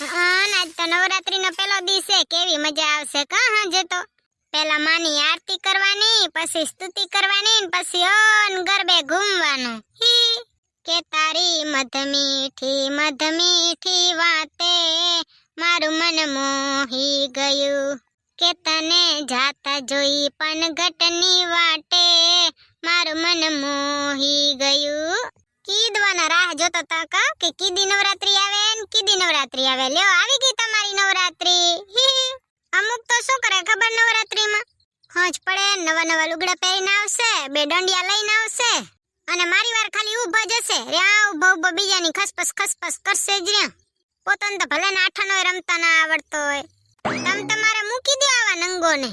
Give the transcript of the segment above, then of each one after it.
આજ તો નવરાત્રી નો પેલો દિવસ છે, કેવી મજા આવશે કા હાંજે તો પેલા માની આરતી કરવાની, પછી સ્તુતિ કરવાની ને પછી ઓન ગરબે ઘૂમવાનું. હી કે તારી મધ મીઠી વાતે મારું મન મોહી ગયું, કે તને જાતા જોઈ પણ ઘટની વાટે મારું મન મોહી ગયું. કીદવાના રાહ જોતો તા કા કે કીદી નવરાત્રી આવે ને કીદી નવરાત્રી આવે. લ્યો આવી ગઈ તમારી નવરાત્રી. અમુક તો શું કરે ખબર, નવરાત્રીમાં ખોજ પડે, નવા નવા લુગડા પહેરીને આવશે, બે દંડિયા લઈને આવશે અને મારી વાર ખાલી ઊભા જશે. રહ્યા ઊભા બીજાની ખસપસ કરશે જ રહ્યા. પોતાને તો ભલે ને આઠાનો રમતા ના આવડતો હોય. તમારે મૂકી દો આવા નંગોને.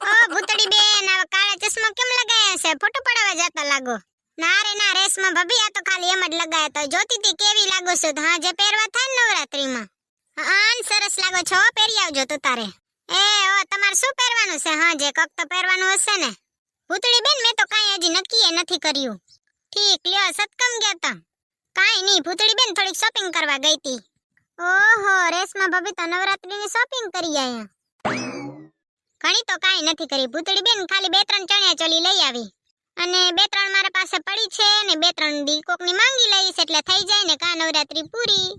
ઓ ભૂતડી બેન, આવા કાળા ચશ્મા કેમ લગાયા છે? ફોટો પડાવવા જતા લાગો. ના રે ના રેશમા ભાભી, આ તો ખાલી એમ જ લગાયા તો જોતી હતી કેવી લાગો છો. હા જે પહેરવા થાય ને નવરાત્રીમાં. હા સરસ લાગો છો, પહેરી આવજો તો તારે. ઓ તમારે શું પહેરવાનું છે? હા જે કક તો પહેરવાનું હશે ને. ભૂતડી બેન, મેં તો કાંઈ હજી નક્કી નથી કર્યું. ઠીક, લ્યો સતકમ ગયા તા? કાંઈ નહીં ભૂતડી બેન, થોડીક શોપિંગ કરવા ગઈ હતી. ઓહો, રેશમા ભાભી તો નવરાત્રીની શોપિંગ કરી આયા. ઘણી તો કાંઈ નથી કરી ભૂતડી બેન, ખાલી 2-3 ચણિયા ચોલી લઈ આવી અને 2-3 મારા પાસે પડી છે ને 2-3 દી કોકની માંગી લઈશ એટલે થઈ જાય ને કા નવરાત્રી પૂરી.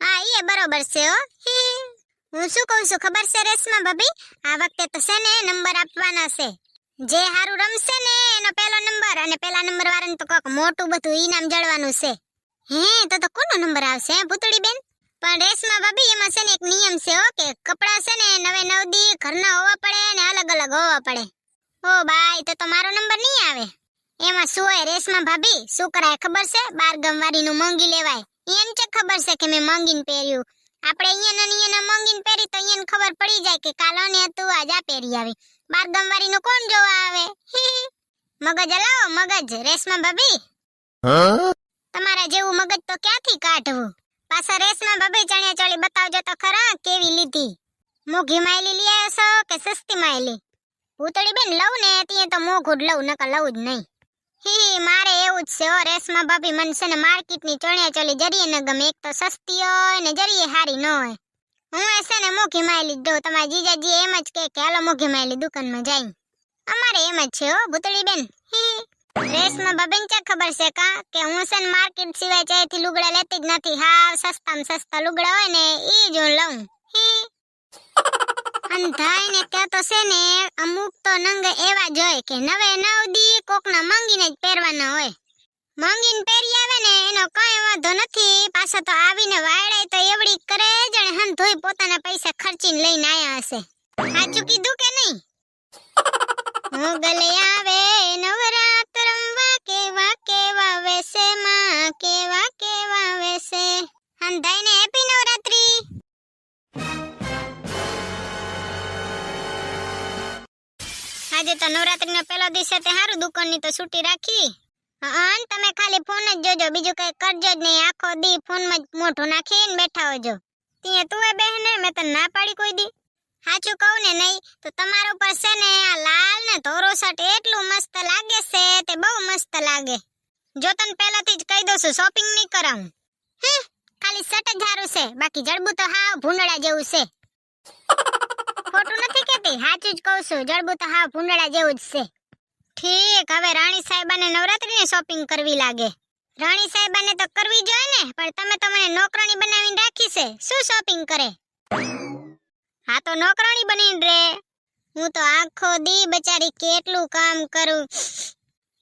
હા એ બરોબર છે હો. હું શું કહું છું ખબર છે રેશમા ભાભી, આ વખતે તો છે ને નંબર આપવાના છે. જે હારું રમશે ને એનો પહેલો નંબર, અને પહેલા નંબર વાળાને તો કોક મોટું બધું ઈનામ જળવાનું છે. તો કોનો નંબર આવશે ભૂતડી બેન? પણ રેશમા ભાભી, એમાં છે ને એક નિયમ છે હો, કે કપડા છે ને 9 દી ઘરના હોવા પડે અને અલગ અલગ હોવા પડે. ઓ બાય, તો મારો નંબર નહીં આવે. એમાં શું હોય રેશમા ભાભી, શું કરાય ખબર છે? 12 ગમ વાળીનું મોંઘી લેવાય. એને ચે ખબર છે કે મેં મોંઘીને પહેર્યું. આપણે અહીંયા મોંઘીને પહેરી તો અહીંયા ખબર પડી જાય કે કાલોને તું આજ આ પહેરી આવી. 12 ગમ વાળીનું કોણ જોવા આવે? મગજ હલાવો મગજ રેશમા ભાભી. તમારા જેવું મગજ તો ક્યાંથી કાઢવું? પાછા રેશમા ભાભી ચણિયા ચોળી બતાવજો તો ખરા કેવી લીધી. મોઘી માયલી લઈ આવ્યો છો કે સસ્તી માયલી? ભૂતળી બેન, લઉં ને ત્યાં તો મોઘું જ લઉં, નકર લઉં જ નહીં. મારે એવું જ છે હો રેશમા ભાભી, મને છે ને માર્કેટની ચણિયા ચોળી જરીએ ન ગમે. એક તો સસ્તી હોય ને જરીએ હારી ન હોય. હું છે ને મોઘી માયલી જ દઉં. તમારા જીજાજી એમ જ કે હાલો મોઘી માયલી દુકાનમાં જાય. અમારે એમ જ છે હો ભૂતળી બેન. રેશમા ભાભીને ક્યાં ખબર છે કા કે હું છે ને માર્કેટ સિવાય ચાયથી લુગડા લેતી જ નથી. હાવ સસ્તામાં સસ્તા લુગડા હોય ને ઈ જ હું લઉં. અંધાઈને ત્યાં તો છે ને અમુક તો નંગ એવા જ હોય કે 9 દી કોકના માંગીને જ પહેરવાના હોય. માંગીને પહેરી આવે ને એનો કાંઈ વાંધો નથી. પાછા તો આવીને વાયડાય તો એવડી કરે જાણે હન ધોઈ પોતાના પૈસા ખર્ચીને લઈને આયા હશે. સાચું કીધું કે નહીં? હું ગલે આવે નવરાત રમવા, કેવા કેવા વેસે માં, કેવા કેવા વેસે. અંધાઈને હેપી નવરાત્રી. આજે તો નવરાત્રીનો પહેલો દિવસ તે હારું દુકાનની તો છૂટી રાખી. તમે ખાલી ફોન જ જોજો, બીજું કઈ કરજો જ નહીં. આખો દી ફોનમાં જ મોઢું નાખીને બેઠા હોજો. ત્યાં તું એ બહેને મેં તને ના પાડી કોઈ દી. સાચું કહું ને નહીં તો તમારા ઉપર છે ને આ લાલ ને ધોરો શર્ટ એટલું મસ્ત લાગે છે, તે બહુ મસ્ત લાગે. જો તને પહેલાથી જ કહી દઉં છું શોપિંગ નહીં કરાવું. ખાલી શર્ટ જ હારું છે, બાકી જડબું તો હાવ ભૂંડળા જેવું છે. ખોટું નથી કહેતી, સાચું જ કહું છું. જડબું તો હાવ ભૂંડળા જેવું જ છે. ઠીક, હવે રાણી સાહેબાને નવરાત્રીની શોપિંગ કરવી લાગે. રાણી સાહેબાને તો કરવી જોઈએ ને, પણ તમે તો મને નોકરાણી બનાવીને રાખી છે. શું શોપિંગ કરે? હા તો નોકરાણી બનીને રે. હું તો આખો દી બચારી કેટલું કામ કરું.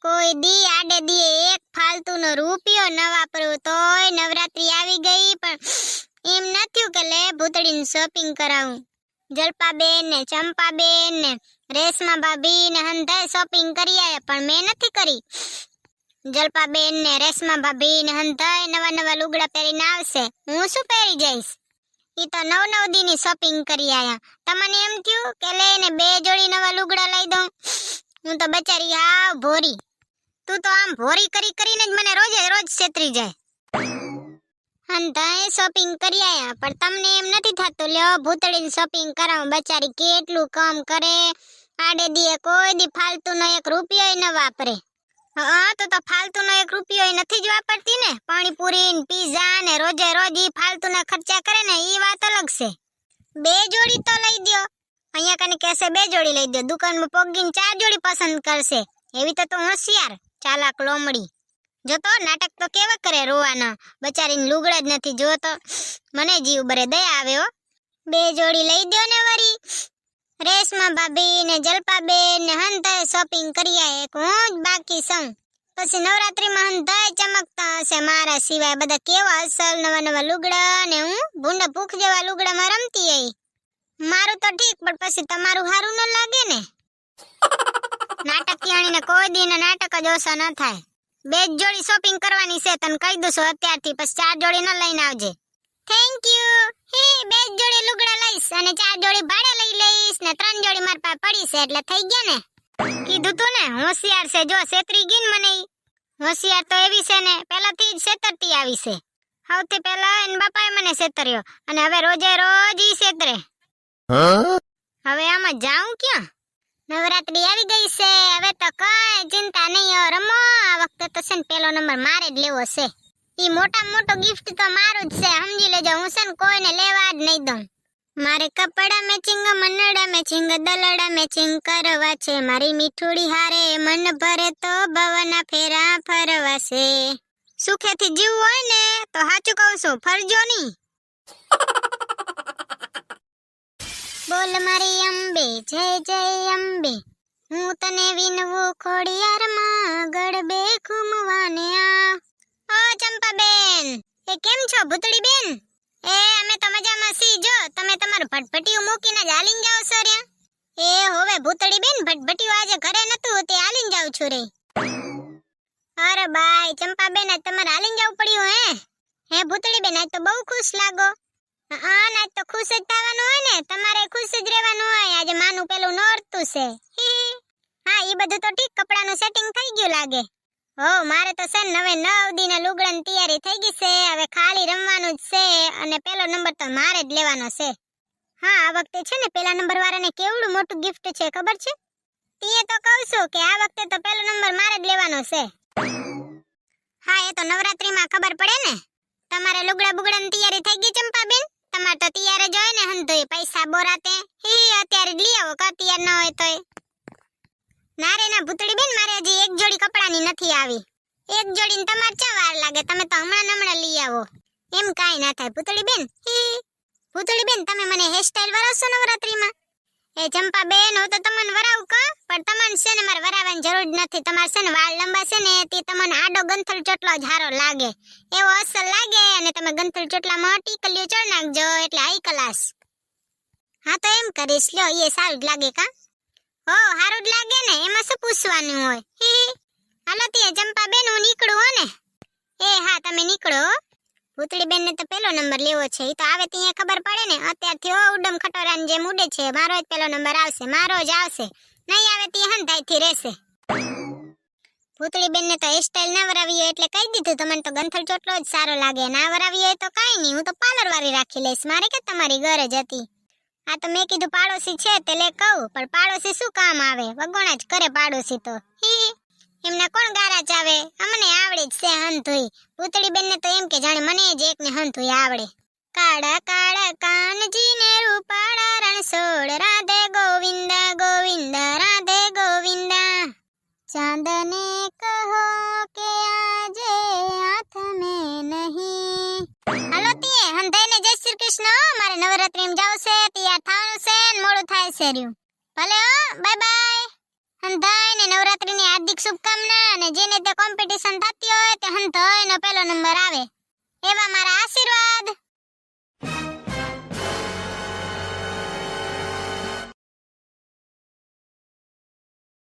કોઈ દી આડે દી એક ફાલતુનો રૂપિયો ન વાપરું. તોય નવરાત્રી આવી ગઈ પણ એમ નથી કે લે ભૂતડીને શોપિંગ કરાવું. જલપાબેન ને ચંપાબેન ને રેશમા ભાભી ને હંધાય શોપિંગ કરી આયા, પણ મેં નથી કરી. જલપાબેન ને રેશમા ભાભી ને હંધાય નવા લુગડા પહેરીને આવશે. હું શું પહેરી જઈશ? ઈ તો 9 દી ની શોપિંગ કરી આયા. તમને એમ થયું કે લે ને 2 જોડી નવા લુગડા લઈ દઉં? હું તો બચારી હાવ ભોરી. તું તો આમ ભોરી કરીને જ મને રોજ છેતરી જાય. હંધાય શોપિંગ કરી આયા, પણ તમને એમ નથી થતું લ્યો ભૂતડીને શોપિંગ કરાવું. બચારી કેટલું કામ કરે, આડે દીએ કોઈ દી ફાલતુનો 1 રૂપિયો ન વાપરે. હા તો ફાલતુનો 1 રૂપિયો નથી જ વાપરતી ને. પાણીપુરી ને પીઝા ને રોજે રોજ ઈ ફાલતુના ખર્ચા કરે ને ઈ વાત અલગ છે. 2 જોડી તો લઈ દ્યો. અહીંયા કને કહેશે 2 જોડી લઈ દ્યો, દુકાનમાં પોગીને 4 જોડી પસંદ કરશે. એવી તો હોશિયાર ચાલાક લોમડી. જો તો નાટક તો કેવા કરે રોવાના, બચારીને લુગડા જ નથી. જો તો મને જીવ બરે દયા આવે હો. 2 જોડી લઈ દ્યો ને વરી. રેશમા ભાભી ને જલપાબેન ને હંતાએ શોપિંગ કરી આય, હું જ બાકી છું. પછી નવરાત્રીમાં હંતાએ ચમકતા હશે મારા સિવાય. બધા કેવા અસલ નવા નવા લુગડા ને હું ભૂંડા ભૂખ જેવા લુગડામાં રમતી આઈ. મારું તો ઠીક, પણ પછી તમારું હારું ન લાગે ને. નાટકિયાણીને કોઈ દીને નાટક જ ઓછા ન થાય. 2 જોડી શોપિંગ કરવાની છે, તને કહી દઉં છું અત્યારથી. પછી 4 જોડી ન લઈને આવજે. Thank you. હે 2 જોડી લુગડા લઈશ અને 4 જોડી ભાડે લઈ લઈશ ને 3 જોડી માર પાસે પડી છે એટલે થઈ ગયા ને. કીધું તું ને હોશિયાર છે. જો છેતરી ગઈ ને મને. હોશિયાર તો એવી છે ને પહેલાથી જ છેતરતી આવી છે. સૌથી પહેલા એન બાપાએ મને છેતર્યો અને હવે રોજે રોજ ઈ છેતરે. હવે આમાં જાઉં ક્યાં? નવરાત્રી આવી ગઈ છે, હવે તો કઈ ચિંતા નહીં. રમો. આ વખતે તો છે ને 1લો નંબર મારે જ લેવો છે. ઈ મોટામાં મોટો ગિફ્ટ તો મારું જ છે, સમજી લેજો. હું છે ને કોઈને લેવા જ નહીં દઉં. મારે કપડા મેચિંગ, મનડા મેચિંગ, દલડા મેચિંગ કરવા છે. મારી મીઠુડી હારે મન ભરે તો ભવના ફેરા ફરવા છે. સુખેથી જીવવું હોય ને તો સાચું કહું છું, ફરજો નહીં. બોલ મારી અંબે જય જય અંબે, હું તને વિનવું ખોડિયારમાં, ગરબે ઘૂમવાને આ. ઓ ચંપાબેન, એ કેમ છો ભૂતળી બેન? એ અમે તો મજામાં સી. જો તમે તમારું ભટભટિયું મૂકીને જ હાલીને જાવ છો રે. એ હોવે ભૂતળી બેન, ભટભટિયું આજે ઘરે નતું તે હાલીને જાવ છું રે. અરે બાય ચંપાબેન, આજ તમારે હાલીને જવું પડ્યું હે ભૂતળી બેન? આજ તો બહુ ખુશ લાગો. હા આજ તો ખુશ જ થવાનું હોય ને, તમારે ખુશ જ રહેવાનું હોય. આજે માનું પેલું નોરતું છે. હા ઈ બધું તો ઠીક, કપડાનું સેટિંગ થઈ ગયું લાગે. હો મારે તો છે ને હવે 9 દીના લુગડાની તૈયારી થઈ ગઈ છે. હવે ખાલી રમવાનું જ છે અને 1લો નંબર તો મારે જ લેવાનો છે. હા આ વખતે છે ને 1લા નંબર વાળાને કેવડું મોટું ગિફ્ટ છે ખબર છે? તીએ તો કહું છું કે આ વખતે તો 1લો નંબર મારે જ લેવાનો છે. હા એ તો નવરાત્રીમાં ખબર પડે ને. તમારે લુગડા બુગડાની તૈયારી થઈ ગઈ ચંપાબેન? તમારે તો તૈયાર જ હોય ને હંધોય પૈસા બોરાતે. અત્યારે જ લઈ આવો કા તૈયાર ન હોય તોય. ના રે ના ભૂતળી બેન, મારે હજી 1 જોડી કપડાની નથી આવી. 1 જોડીને તમારે ચા વાર લાગે? તમે તો હમણાં લઈ આવો. એમ કાઈ ના થાય ભૂતળી બેન. ભૂતળી બેન, તમે મને હેરસ્ટાઈલ વરાવશો નવરાત્રીમાં? એ ચંપાબેન, હું તો તમને વરાવું કા, પણ તમને છે ને મારે વરાવવાની જરૂર નથી. તમારે છે ને વાળ લંબા છે ને તે તમને આડો ગંથલ ચોટલો જ હારો લાગે, એવો અસલ લાગે. અને તમે ગંથલ ચોટલામાં ટીકલીઓ ચડ નાખજો એટલે હાઈ ક્લાસ. હા તો એમ કરીશ, લ્યો એ સારું જ લાગે કા? હો હારું જ લાગે ને, એમાં શું પૂછવાનું હોય. હાલો ત્યાં ચંપાબેન, હું નીકળું હો ને. એ હા તમે નીકળો. ભૂતળી બેન ને તો 1લો નંબર લેવો છે, ઈ તો આવે ત્યાં ખબર પડે ને. અત્યારથી ઓ ઉડમ ખટોરાની જેમ ઉડે છે. મારો જ 1લો નંબર આવશે, મારો જ આવશે. નહીં આવે ત્યાં હંધાઈથી રહેશે. ભૂતળી બેન ને તો હેરસ્ટાઈલ ના વરાવી હોય એટલે કહી દીધું, તમને તો ગંથલ ચોટલો જ સારો લાગે. ના વરાવી હોય તો કાઈ નહીં, હું તો પાર્લર વાળી રાખી લઈશ. મારે કે તમારી ગરજ હતી. આ તો મેં કીધું પાડોશી છે તે લે કહું, પણ પાડોશી શું કામ આવે? વગોણા જ કરે પાડોશી તો. એમને કોણ ગારા ચાવે? અમને આવડે જ છે હંધોઈ. ભૂતળી બેન ને તો એમ કે જાણે મને જ એકને હંધોઈ આવડે. કાળા કાળા કાનજી ને રૂપાળા રણછોડ, રાધે ગોવિંદા ગોવિંદા રાધે ગોવિંદા. ચાંદને કહો કે આજે હાથ મેં નહીં. હાલો તીએ હંધાઈને જય શ્રી કૃષ્ણ. મારે નવરાત્રીમાં જાવ છે, તૈયાર થવાનું છે ને મોડું થાય છે રહ્યું. ભલે હો, બાય બાય. હંધાઈને નવરાત્રીની હાર્દિક શુભકામના. અને જેને તે કોમ્પિટિશન થતી હોય તે હંધાઈનો 1લો નંબર આવે એવા મારા આશીર્વાદ.